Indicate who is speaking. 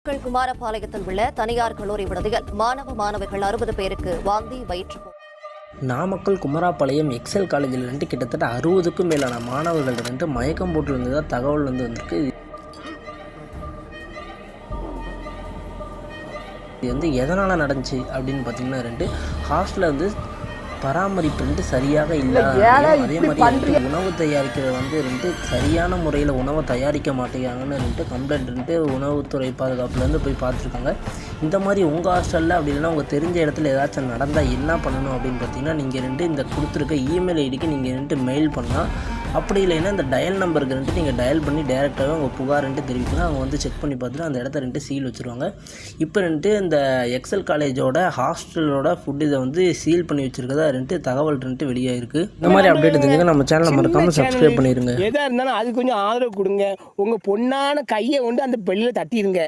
Speaker 1: நாமக்கல் குமாரபாளையத்தில் உள்ள தனியார் கல்லூரி விடுதியில் மாணவிகள் 60 பேருக்கு வாந்தி வயிற்றுப்போக்கு.
Speaker 2: நாமக்கல் குமாரபாளையம் எக்ஸல் காலேஜில் கிட்டத்தட்ட 60க்கும் மேலான மாணவர்கள் மயக்கம் போட்டு இருந்ததா தகவல் வந்திருக்கு. இது எதனால் நடந்துச்சு அப்படின்னு பார்த்தீங்கன்னா ஹாஸ்டலில் பராமரிப்பு சரியாக இல்லை. அதே மாதிரி உணவு தயாரிக்கிறது சரியான முறையில் உணவை தயாரிக்க மாட்டேங்கிறாங்கன்னு கம்ப்ளைண்ட் உணவுத்துறை பாதுகாப்புலேருந்து போய் பார்த்துருக்காங்க. இந்த மாதிரி உங்கள் ஹாஸ்டலில் அப்படி இல்லைன்னா உங்கள் தெரிஞ்ச இடத்துல ஏதாச்சும் நடந்தால் என்ன பண்ணணும் அப்படின்னு பார்த்தீங்கன்னா நீங்கள் இந்த கொடுத்துருக்க இமெயில் ஐடிக்கு நீங்கள் மெயில் பண்ணலாம். அப்படி இல்லைன்னா இந்த டயல் நம்பருக்கு நீங்கள் டயல் பண்ணி டேரெக்டாகவே உங்கள் புகார் தெரிவிக்கலாம். அவங்க செக் பண்ணி பார்த்துட்டு அந்த இடத்த சீல் வச்சுருவாங்க. இப்போ இந்த எக்ஸல் காலேஜோட ஹாஸ்டலோட ஃபுட் இதை சீல் பண்ணி வச்சுருக்கதா தகவல் வெளியாயிருக்கு. இந்த மாதிரி அப்டேட் தெரிஞ்சுக்க நம்ம சேனலை மறக்காம சப்ஸ்கிரைப் பண்ணிடுங்க.
Speaker 3: எதா இருந்தாலும் அது கொஞ்சம் ஆதரவு கொடுங்க. உங்கள் பொண்ணான கையை அந்த பெல்லில் தட்டிடுங்க.